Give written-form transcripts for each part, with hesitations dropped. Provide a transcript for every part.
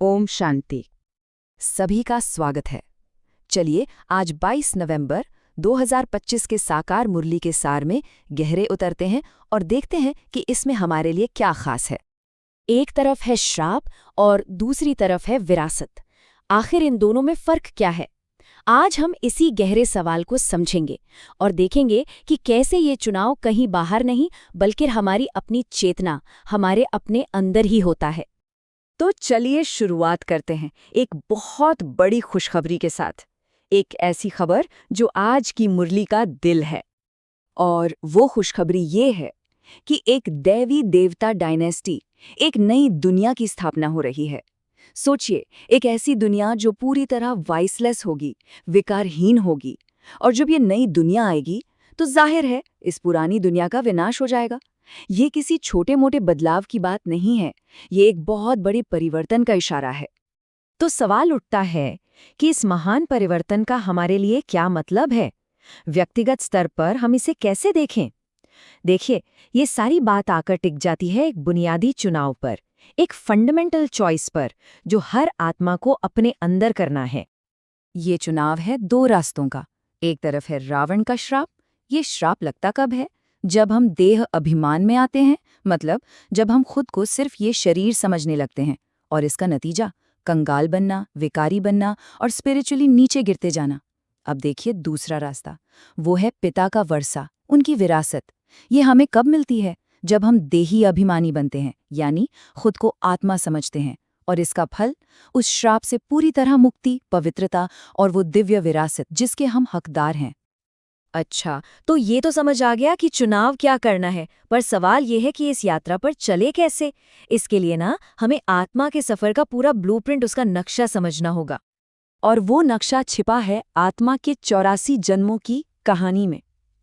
ओम शांति। सभी का स्वागत है। चलिए आज 22 नवंबर 2025 के साकार मुरली के सार में गहरे उतरते हैं और देखते हैं कि इसमें हमारे लिए क्या खास है। एक तरफ है श्राप और दूसरी तरफ है विरासत। आखिर इन दोनों में फर्क क्या है? आज हम इसी गहरे सवाल को समझेंगे और देखेंगे कि कैसे ये चुनाव कहीं बाहर नहीं बल्कि हमारी अपनी चेतना, हमारे अपने अंदर ही होता है। तो चलिए शुरुआत करते हैं एक बहुत बड़ी खुशखबरी के साथ। एक ऐसी खबर जो आज की मुरली का दिल है। और वो खुशखबरी ये है कि एक दैवी देवता डायनेस्टी, एक नई दुनिया की स्थापना हो रही है। सोचिए, एक ऐसी दुनिया जो पूरी तरह वॉइसलेस होगी, विकारहीन होगी। और जब ये नई दुनिया आएगी तो जाहिर है इस पुरानी दुनिया का विनाश हो जाएगा। ये किसी छोटे मोटे बदलाव की बात नहीं है, ये एक बहुत बड़ी परिवर्तन का इशारा है। तो सवाल उठता है कि इस महान परिवर्तन का हमारे लिए क्या मतलब है? व्यक्तिगत स्तर पर हम इसे कैसे देखें? देखिए, ये सारी बात आकर टिक जाती है एक बुनियादी चुनाव पर, एक फंडामेंटल चॉइस पर, जो हर आत्मा को अपने अंदर करना है। ये चुनाव है दो रास्तों का। एक तरफ है रावण का श्राप। ये श्राप लगता कब है? जब हम देह अभिमान में आते हैं, मतलब जब हम खुद को सिर्फ ये शरीर समझने लगते हैं, और इसका नतीजा कंगाल बनना, विकारी बनना और स्पिरिचुअली नीचे गिरते जाना। अब देखिए दूसरा रास्ता, वो है पिता का वर्षा, उनकी विरासत। ये हमें कब मिलती है? जब हम देही अभिमानी बनते हैं, यानी खुद को आत्मा समझते हैं। और इसका फल उस श्राप से पूरी तरह मुक्ति, पवित्रता और वो दिव्य विरासत जिसके हम हकदार हैं। अच्छा, तो ये तो समझ आ गया कि चुनाव क्या करना है, पर सवाल ये है कि इस यात्रा पर चले कैसे? इसके लिए ना हमें आत्मा के सफर का पूरा ब्लूप्रिंट, उसका नक्शा समझना होगा। और वो नक्शा छिपा है आत्मा के 84 जन्मों की कहानी में।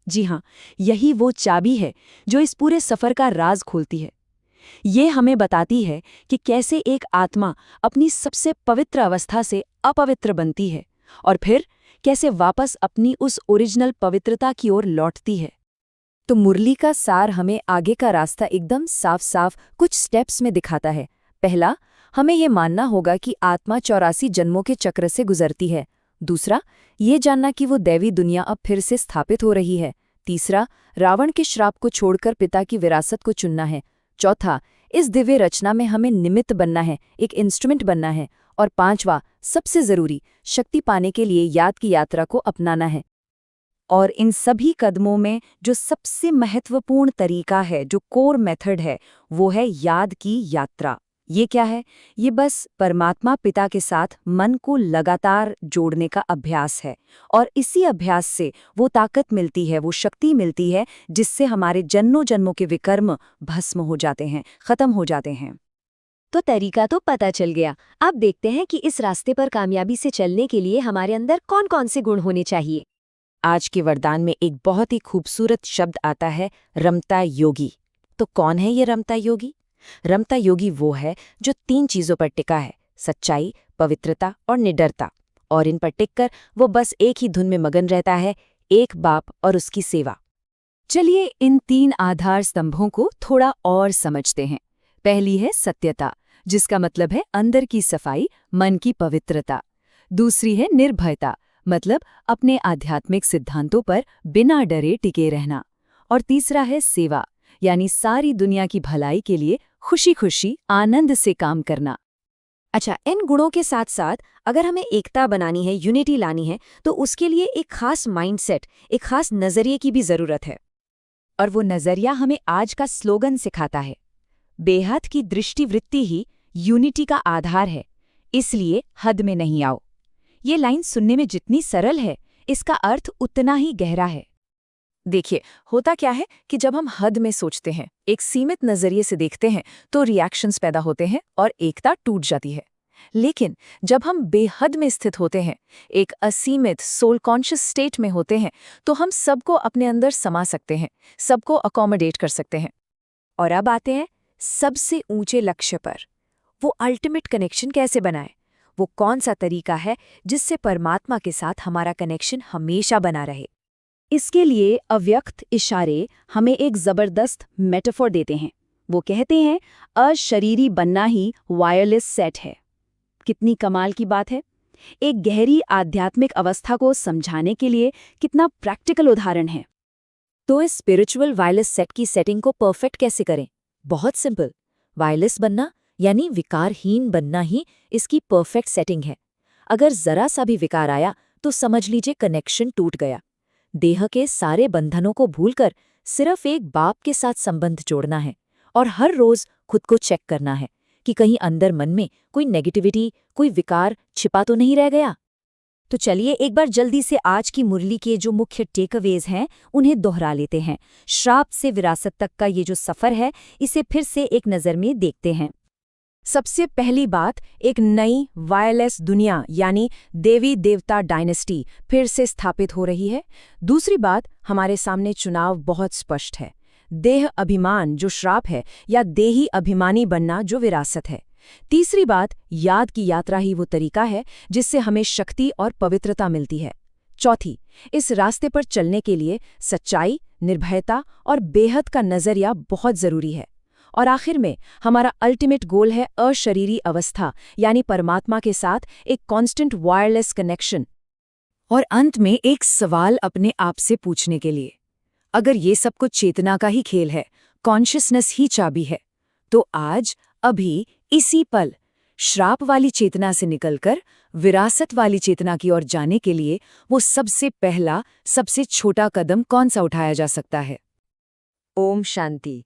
जी हाँ, यही वो चाबी है जो इस पूरे सफर का राज खोलती है। ये हमें बताती है कि कैसे एक आत्मा अपनी सबसे पवित्र अवस्था से अपवित्र बनती है और फिर कैसे वापस अपनी उस ओरिजिनल पवित्रता की ओर लौटती है। तो मुरली का सार हमें आगे का रास्ता एकदम साफ साफ कुछ स्टेप्स में दिखाता है। पहला, हमें ये मानना होगा कि आत्मा 84 जन्मों के चक्र से गुजरती है। दूसरा, ये जानना कि वो दैवी दुनिया अब फिर से स्थापित हो रही है। तीसरा, रावण के श्राप को छोड़कर पिता की विरासत को चुनना है। चौथा, इस दिव्य रचना में हमें निमित्त बनना है, एक इंस्ट्रूमेंट बनना है। और पांचवा, सबसे जरूरी, शक्ति पाने के लिए याद की यात्रा को अपनाना है। और इन सभी कदमों में जो सबसे महत्वपूर्ण तरीका है, जो कोर मेथड है, वो है याद की यात्रा। ये क्या है? ये बस परमात्मा पिता के साथ मन को लगातार जोड़ने का अभ्यास है। और इसी अभ्यास से वो ताकत मिलती है, वो शक्ति मिलती है, जिससे हमारे जन्मों जन्मों के विकर्म भस्म हो जाते हैं, खत्म हो जाते हैं। तो तरीका तो पता चल गया। अब देखते हैं कि इस रास्ते पर कामयाबी से चलने के लिए हमारे अंदर कौन कौन से गुण होने चाहिए। आज के वरदान में एक बहुत ही खूबसूरत शब्द आता है, रमता योगी। तो कौन है ये रमता योगी? रमता योगी वो है जो 3 चीजों पर टिका है, सच्चाई, पवित्रता और निडरता। और इन पर टिककर वो बस एक ही धुन में मगन रहता है, एक बाप और उसकी सेवा। चलिए इन 3 आधार स्तंभों को थोड़ा और समझते हैं। पहली है सत्यता, जिसका मतलब है अंदर की सफाई, मन की पवित्रता। दूसरी है निर्भयता, मतलब अपने आध्यात्मिक सिद्धांतों पर बिना डरे टिके रहना। और तीसरा है सेवा, यानी सारी दुनिया की भलाई के लिए खुशी खुशी आनंद से काम करना। अच्छा, इन गुणों के साथ साथ अगर हमें एकता बनानी है, यूनिटी लानी है, तो उसके लिए एक खास माइंडसेट, एक खास नजरिए की भी जरूरत है। और वो नजरिया हमें आज का स्लोगन सिखाता है, बेहद की दृष्टिवृत्ति ही यूनिटी का आधार है, इसलिए हद में नहीं आओ। ये लाइन सुनने में जितनी सरल है, इसका अर्थ उतना ही गहरा है। देखिए, होता क्या है कि जब हम हद में सोचते हैं, एक सीमित नजरिए से देखते हैं, तो रिएक्शंस पैदा होते हैं और एकता टूट जाती है। लेकिन जब हम बेहद में स्थित होते हैं, एक असीमित सोल कॉन्शियस स्टेट में होते हैं, तो हम सबको अपने अंदर समा सकते हैं, सबको अकोमोडेट कर सकते हैं। और अब आते हैं सबसे ऊंचे लक्ष्य पर। वो अल्टीमेट कनेक्शन कैसे बनाएं? वो कौन सा तरीका है जिससे परमात्मा के साथ हमारा कनेक्शन हमेशा बना रहे? इसके लिए अव्यक्त इशारे हमें एक जबरदस्त मेटाफोर देते हैं। वो कहते हैं, अशरीरी बनना ही वायरलेस सेट है। कितनी कमाल की बात है। एक गहरी आध्यात्मिक अवस्था को समझाने के लिए कितना प्रैक्टिकल उदाहरण है। तो इस स्पिरिचुअल वायरलेस सेट की सेटिंग को परफेक्ट कैसे करें? बहुत सिंपल। वायरलेस बनना यानी विकारहीन बनना ही इसकी परफेक्ट सेटिंग है। अगर जरा सा भी विकार आया तो समझ लीजिए कनेक्शन टूट गया। देह के सारे बंधनों को भूलकर सिर्फ एक बाप के साथ संबंध जोड़ना है और हर रोज खुद को चेक करना है कि कहीं अंदर मन में कोई नेगेटिविटी, कोई विकार छिपा तो नहीं रह गया। तो चलिए एक बार जल्दी से आज की मुरली के जो मुख्य टेकअवेज हैं उन्हें दोहरा लेते हैं। श्राप से विरासत तक का ये जो सफर है, इसे फिर से एक नज़र में देखते हैं। सबसे पहली बात, एक नई वायरलेस दुनिया यानी देवी देवता डायनेस्टी फिर से स्थापित हो रही है। दूसरी बात, हमारे सामने चुनाव बहुत स्पष्ट है। देह अभिमान जो श्राप है या देही अभिमानी बनना जो विरासत है। तीसरी बात, याद की यात्रा ही वो तरीका है जिससे हमें शक्ति और पवित्रता मिलती है। चौथी, इस रास्ते पर चलने के लिए सच्चाई, निर्भयता और बेहद का नजरिया बहुत जरूरी है। और आखिर में हमारा अल्टीमेट गोल है अशरीरी अवस्था यानी परमात्मा के साथ एक कांस्टेंट वायरलेस कनेक्शन। और अंत में एक सवाल अपने आप से पूछने के लिए, अगर ये सब कुछ चेतना का ही खेल है, कॉन्शियसनेस ही चाबी है, तो आज अभी इसी पल श्राप वाली चेतना से निकलकर विरासत वाली चेतना की ओर जाने के लिए वो सबसे पहला, सबसे छोटा कदम कौन सा उठाया जा सकता है? ओम शांति।